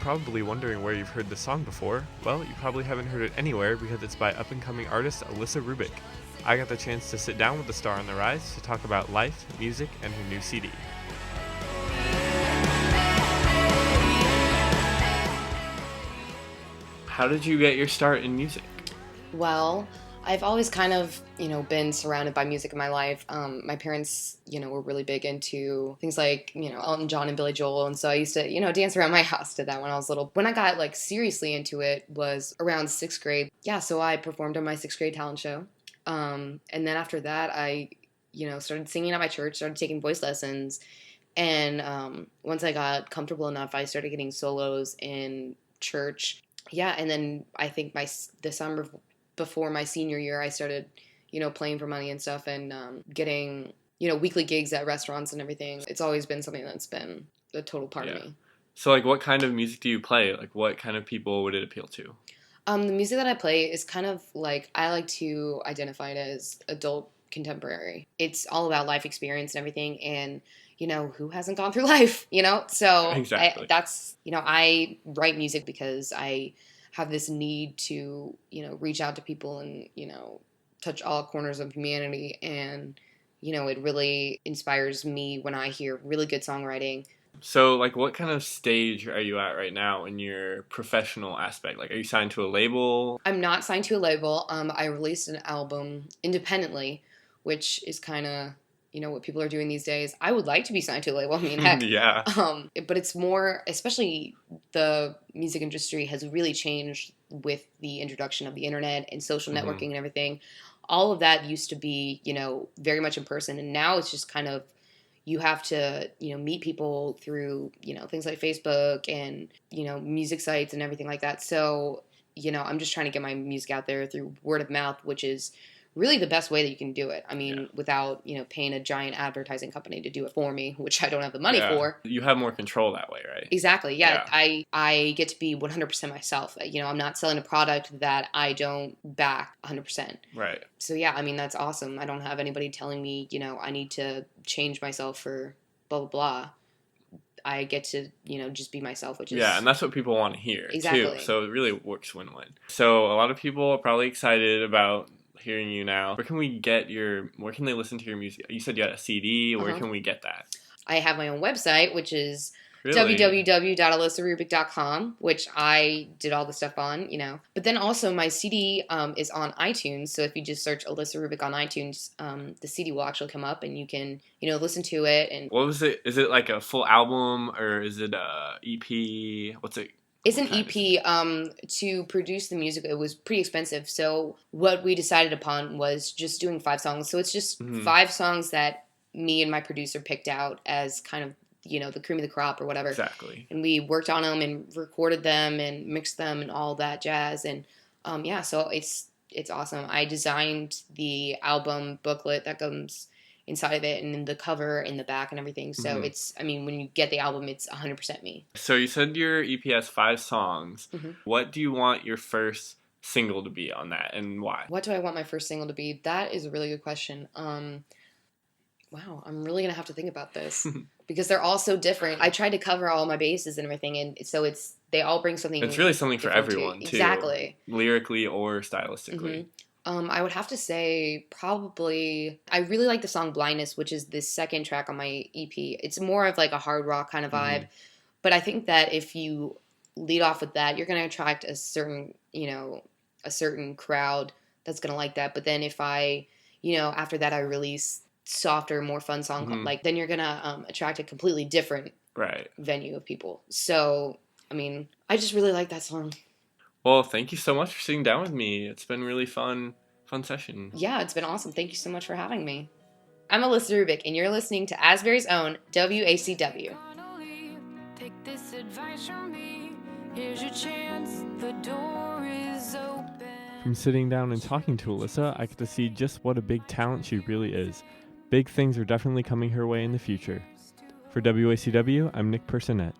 probably wondering where you've heard the song before. Well, you probably haven't heard it anywhere because it's by up-and-coming artist Alyssa Rubich. I got the chance to sit down with the star on the rise to talk about life, music, and her new CD. How did you get your start in music? Well, I've always kind of, been surrounded by music in my life. My parents, were really big into things like, Elton John and Billy Joel. And so I used to, dance around my house to that when I was little. When I got seriously into it was around 6th grade. Yeah, so I performed on my 6th grade talent show. And then after that, I, started singing at my church, started taking voice lessons. And once I got comfortable enough, I started getting solos in church. Yeah, and then I think the summer before my senior year, I started, playing for money and stuff and getting, weekly gigs at restaurants and everything. It's always been something that's been a total part of me. So, what kind of music do you play? What kind of people would it appeal to? The music that I play is kind of I like to identify it as adult contemporary. It's all about life experience and everything, and who hasn't gone through life, So exactly. I write music because I have this need to, reach out to people and, touch all corners of humanity. And, it really inspires me when I hear really good songwriting. So, what kind of stage are you at right now in your professional aspect? Are you signed to a label? I'm not signed to a label. I released an album independently, which is kind of what people are doing these days. I would like to be signed to a label. I mean, heck. Yeah. But it's more, especially the music industry has really changed with the introduction of the internet and social networking and everything. All of that used to be, very much in person. And now it's just kind of, you have to, meet people through, things like Facebook and, music sites and everything like that. So, I'm just trying to get my music out there through word of mouth, which is really the best way that you can do it. I mean, without, paying a giant advertising company to do it for me, which I don't have the money for. You have more control that way, right? Exactly. Yeah. I get to be 100% myself. I'm not selling a product that I don't back 100%. Right. So yeah, I mean, that's awesome. I don't have anybody telling me, I need to change myself for blah, blah, blah. I get to, just be myself, which is... Yeah, and that's what people want to hear, exactly. too. So it really works win-win. So a lot of people are probably excited about hearing you now. Where can they listen to your music? You said you had a CD. Where can we get that? I have my own website, which is really? www.alyssarubich.com, which I did all the stuff on, But then also my CD is on iTunes. So if you just search Alyssa Rubich on iTunes, the CD will actually come up and you can, listen to it. And what was it? Is it like a full album or is it a EP? What's it? It's an EP. To produce the music, it was pretty expensive. So what we decided upon was just doing 5 songs. So it's just 5 songs that me and my producer picked out as kind of, the cream of the crop or whatever. Exactly. And we worked on them and recorded them and mixed them and all that jazz. And so it's awesome. I designed the album booklet that comes inside of it and in the cover in the back and everything. So when you get the album, it's 100% me. So you said your EP has 5 songs. What do you want your first single to be on that and why? What do I want my first single to be? That is a really good question. Wow, I'm really going to have to think about this because they're all so different. I tried to cover all my bases and everything, and so they all bring something. It's really something for everyone, too. Exactly. Lyrically or stylistically. I would have to say probably, I really like the song Blindness, which is the second track on my EP. It's more of a hard rock kind of vibe. But I think that if you lead off with that, you're going to attract a certain crowd that's going to like that. But then if I, after that I release softer, more fun song, then you're going to attract a completely different venue of people. So, I just really like that song. Well, thank you so much for sitting down with me. It's been really fun session. Yeah, it's been awesome. Thank you so much for having me. I'm Alyssa Rubich, and you're listening to Asbury's own WACW. Take this advice from me. Here's your chance. The door is open. From sitting down and talking to Alyssa, I get to see just what a big talent she really is. Big things are definitely coming her way in the future. For WACW, I'm Nick Personette.